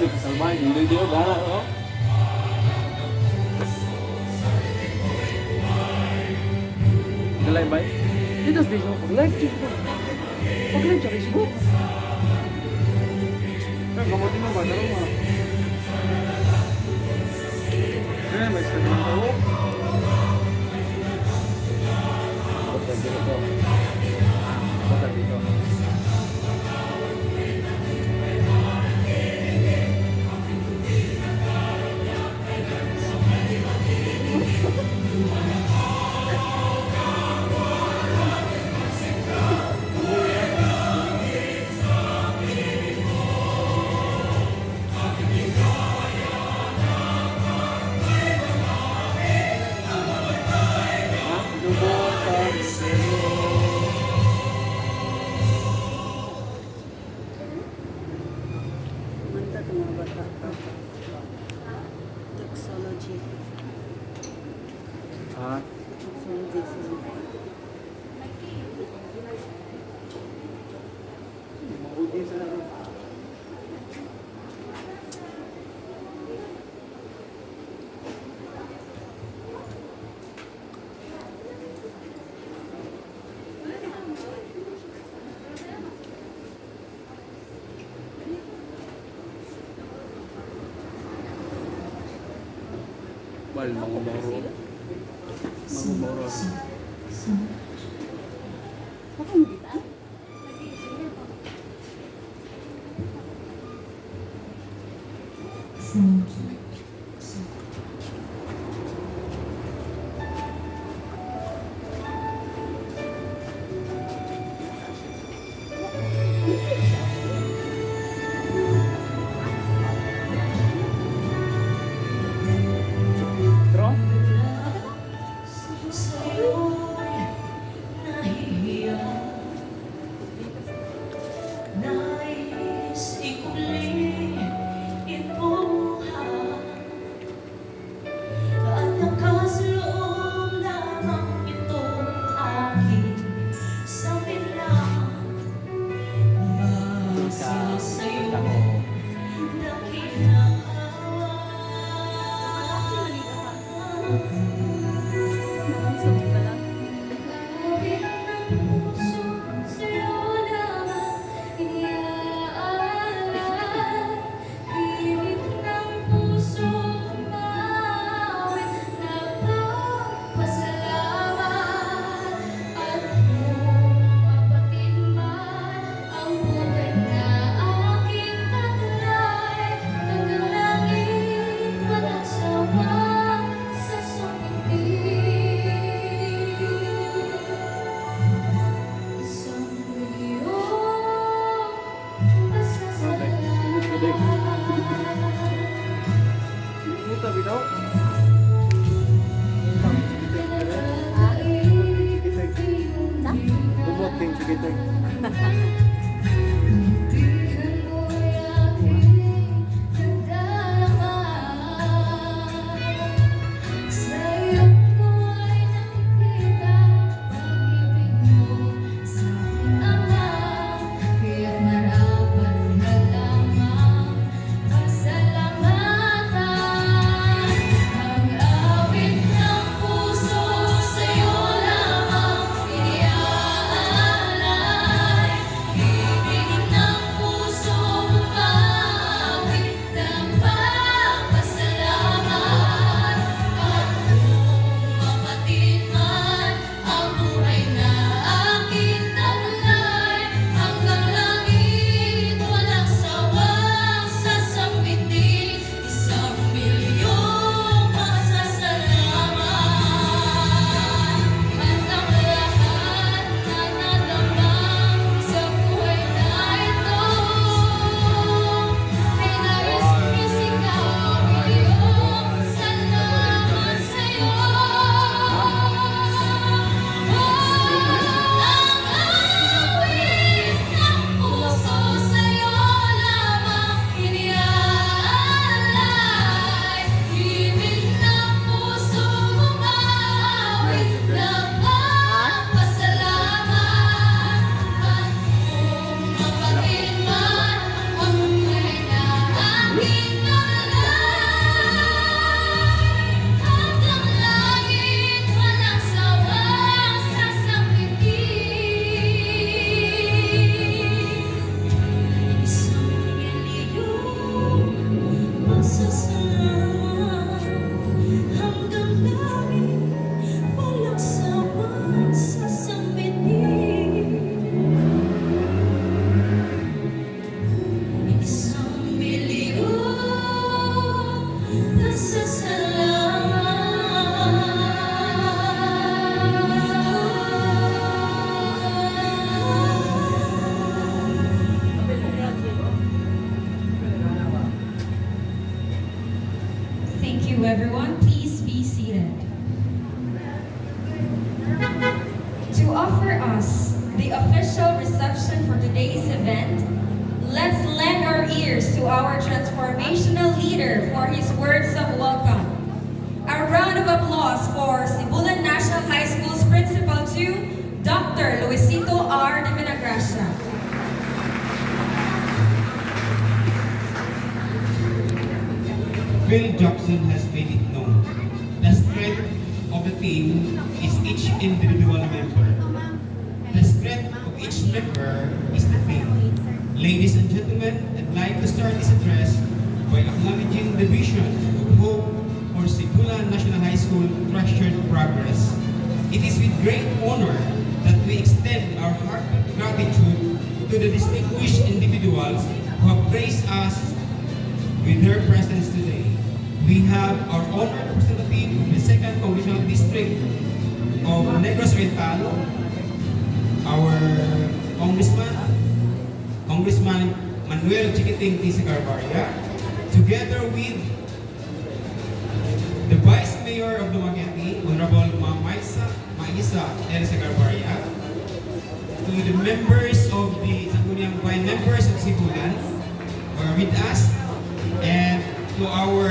di kasalbahan. Hindi di gana no. Galay bay. Dito sa Facebook, like Facebook. Pag-like sa Facebook. Kaya kamutin mo ba? Darong mo. Kaya may Instagram ko. Basta dito. Basta dito. Manta ito mga bata. Toxology. Ha? Toxology. Mabuti sa ano. Bal, mangumoro. Mangumoro. Ako hindi ta? Tro? Nakasabot ka lang. Kita bitaw. Bubot ting sige. Sa'yo lamang iniaalay. you, everyone. Please be seated. To offer us the official reception for today's event, let's lend our ears to our transformational leader for his words of welcome. A round of applause for Sibulan National High School's Principal 2, Dr. Luisito R. de Vinagracia. Phil Jackson has made it known. The strength of the team is each individual member. The strength of each member is the team. Ladies and gentlemen, I'd like to start this address by acknowledging the vision of hope for Sibulan National High School treasured progress. It is with great honor that we extend our heartfelt gratitude to the distinguished individuals who have graced us with their presence today. We have our honored representative of the 2nd Congressional District of Negros Oriental, our Congressman Manuel Chiquiting T.C. Garbaria, together with the Vice Mayor of Dumaguete, Honorable Maisa Elsa Garbaria, to the members of the Sangguniang Bayan members of Sibulan who are with us, and to our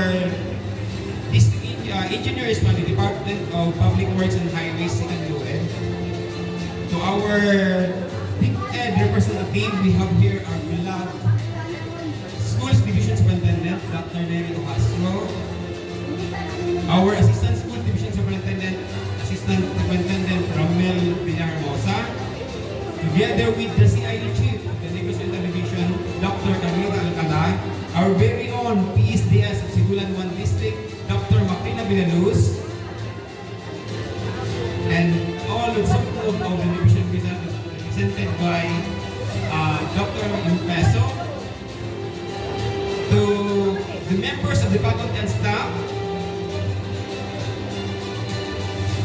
engineers from the Department of Public Works and Highways, Sikanduan. To our DepEd representative, we have here our beloved Schools Division Superintendent, Dr. Nery Ocasio. Our Assistant School Division Superintendent, Assistant Superintendent Ramel Villarmosa. Together with the CID Chief of the Negros Oriental Division, Dr. Carlita Alcala. Our very own PSDS of Sibulan 1 District, Dr. Macrina Villaluz, and all of the division represented by Dr. Impeso, to the members of the faculty and staff,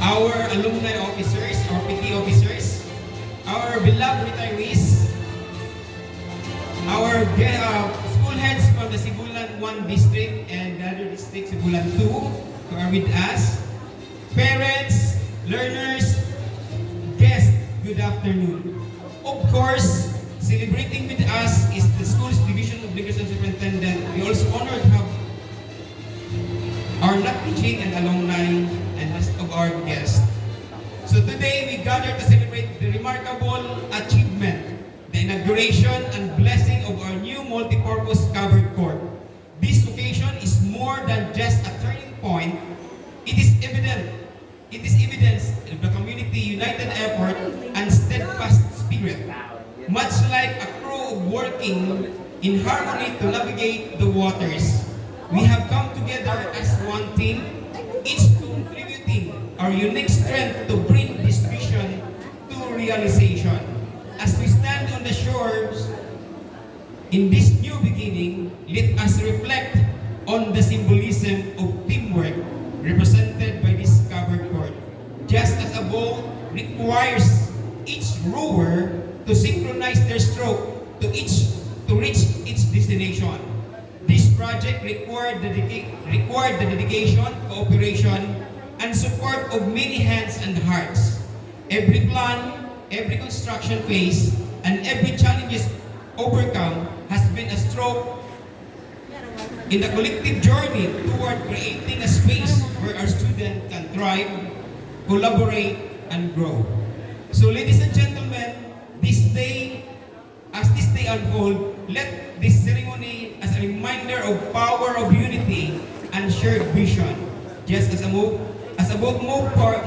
our alumni officers, our PT officers, our beloved retirees, our school heads from the Sibulan 1 District and the other district, Sibulan 2, who are with us, parents, learners, guests, good afternoon. Of course, celebrating with us is the Schools Division of Negros Superintendent. We also honored to have our teaching and alumni and rest of our guests. So today we gather to celebrate the remarkable achievement, the inauguration and blessing of our new multi-purpose covered court. This occasion is more than just a turning point. It is evidence of the community united effort and steadfast spirit. Much like a crew working in harmony to navigate the waters, we have come together as one team, each contributing our unique strength to bring this vision to realization. As we stand on the shores in this new beginning, let us reflect on the symbolism of teamwork represented by this covered court. Just as a boat requires each rower to synchronize their stroke to reach its destination, this project required the dedication, cooperation, and support of many hands and hearts. Every plan, every construction phase, and every challenge overcome has been a stroke in the collective journey toward creating a space where our students can thrive, collaborate, and grow. So ladies and gentlemen, as this day unfolds, let this ceremony as a reminder of power of unity and shared vision. Just as a boat move forward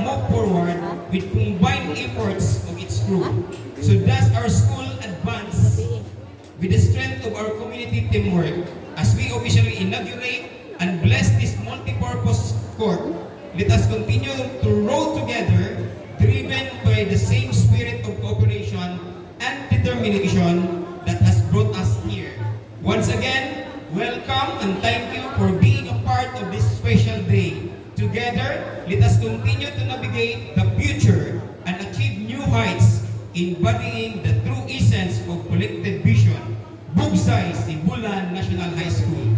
with combined efforts of its crew. So does our school advance with the strength of our community teamwork as we officially inaugurate and bless this multi-purpose court. Let us continue to row together, driven by the same spirit of cooperation and determination that has brought us here. Once again, welcome and thank you for being a part of this special day. Together, let us continue to navigate the future and achieve new heights, embodying the true essence of collective vision. Bugsay Sibulan National High School.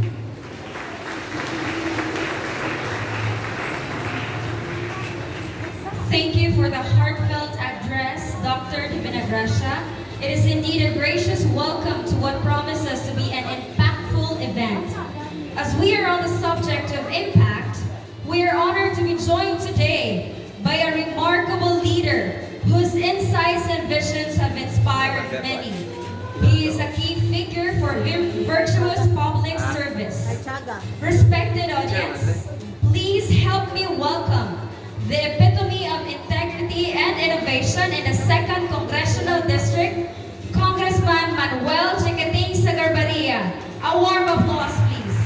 you for the heartfelt address, Dr. Divina Gracia. It is indeed a gracious welcome to what promises to be an impactful event. As we are on the subject of impact, we are honored to be joined today by a remarkable leader whose insights and visions have inspired many. He is a key figure for virtuous public service. Respected audience, please help me welcome the epitome of integrity and innovation in the 2nd Congressional District, Congressman Manuel Chiquiting Sagarbaria. A warm applause, please.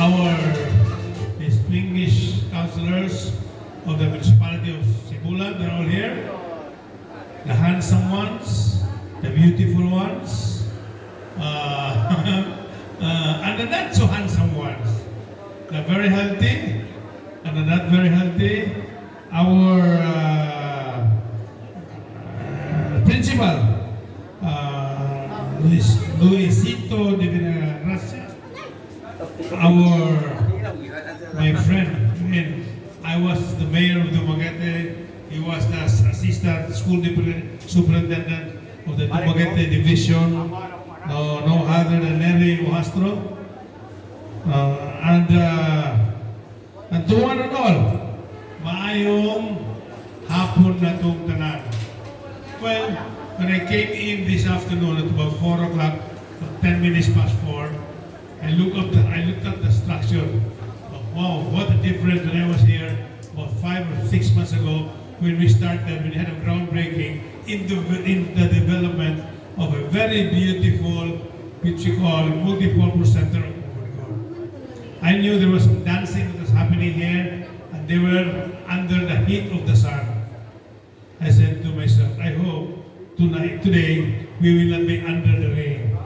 Our distinguished councilors of the municipality of Sibulan, they're all here. The handsome ones, the beautiful ones, and the not so handsome ones. The very healthy and the not very healthy. Our principal, Luisito Divina Gracia. My friend, I was the mayor of Dumaguete. He was the assistant school superintendent of the Dumaguete division. No other than Neri Ohastro. And to one and all, maayong hapon na itong tanan. Well, when I came in this afternoon at about 4 o'clock, 10 minutes past 4, I looked at the structure. Wow, what a difference when I was here about 5 or 6 months ago when we started, we had a groundbreaking in the development of a very beautiful, which we call multi-purpose center of Overgold. I knew there was some dancing that was happening here and they were under the heat of the sun. I said to myself, I hope today, we will not be under the rain.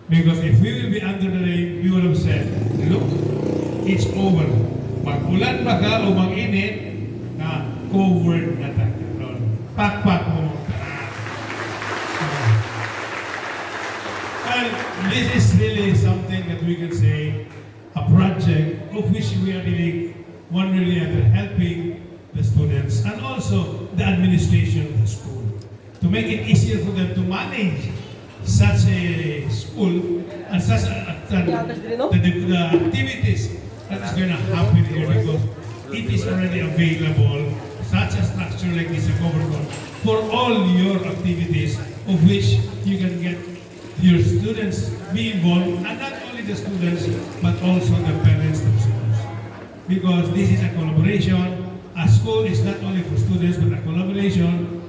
Because if we will be under the rain, we would have said, look, it's over. Mag-ulan ba ka o mag-init, na covered na tayo. Pakpak mo. Well, this is really something that we can say, a project of which we are really wondering and helping the students and also the administration of the school to make it easier for them to manage such a school and such the activities that is going to happen here because it is already available, such a structure like this Overgold, for all your activities of which you can get your students be involved, and not only the students, but also the parents themselves. Because this is a collaboration. A school is not only for students, but a collaboration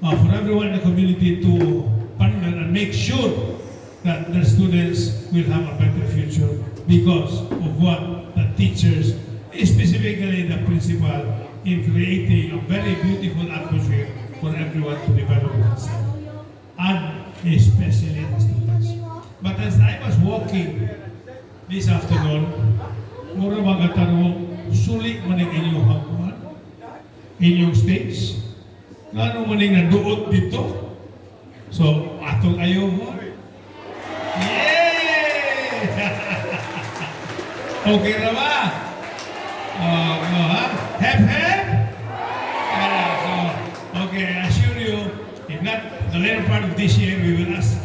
for everyone in the community to partner and make sure that the students will have a better future because of what the teachers, specifically the principal, in creating a very beautiful atmosphere for everyone to develop themselves, and especially the students. But as I was walking this afternoon, mura magatanong, sulit man ang inyong hangkuhan, inyong stage, lalo man ang nanduot dito. So, atong ayaw mo. Yay! Okay na ba? Hep, hep? Okay, I assure you, if not the later part of this year, we will ask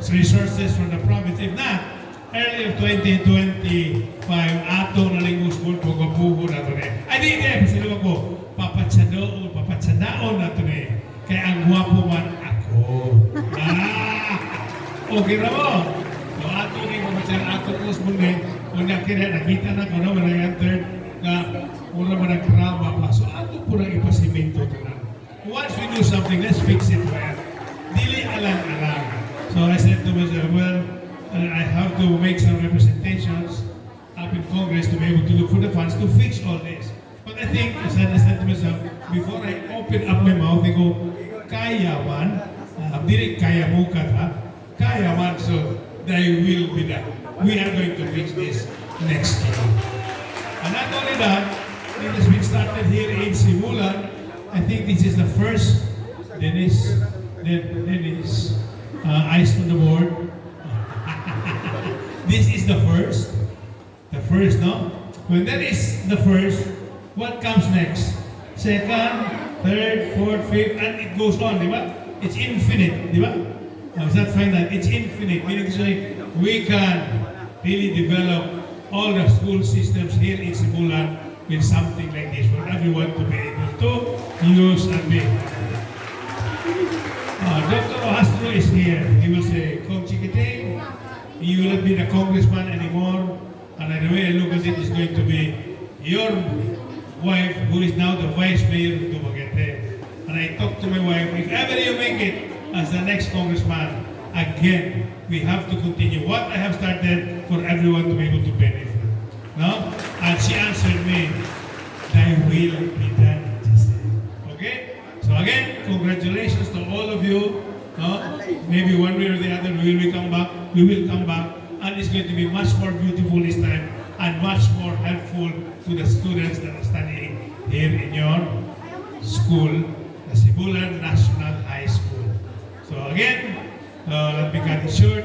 resources from the province. If not, early of 2025, ato na rin school ko kabuho na ito rin. Ay, di, pasalawa ko, papatsadaon na ito rin. Kaya ang guwapo man ako. Okay na mo? So, ato rin, ato ko school rin. Kung nakita na ko na, marang third, na mura man ang drama pa. So, ato po nang ipasimento ito na. Once we do something, let's fix it well. Dili alang-alang. So I said to myself, well, I have to make some representations up in Congress to be able to look for the funds to fix all this. But I think, as I said to myself, before I open up my mouth, I go, kaya man, dili kaya mo ka ha? Kaya man, so they will be that. We are going to fix this next year. And not only that, it has been started here in Sibulan. I think this is the first Dennis, Eyes on the board. This is the first. The first, no? When that is the first, what comes next? Second, third, fourth, fifth, and it goes on, di ba? It's infinite, di ba? Is that fine that? It's infinite. Meaning to say, we can really develop all the school systems here in Sibulan with something like this for everyone to be able to use and be. Dr. Ohastro is here. He will say, Kong Chikiting, you will not be the congressman anymore. And the way I look at it is going to be your wife, who is now the vice mayor of Dumaguete. And I talked to my wife, if ever you make it as the next congressman, again, we have to continue what I have started for everyone to be able to benefit. No? And she answered me, thy will be done, she said. Okay? So again, congratulations to all of you. No? Maybe one way or the other, we will come back. We will come back. And it's going to be much more beautiful this time and much more helpful to the students that are studying here in your school, the Sibulan National High School. So again, let me cut it short.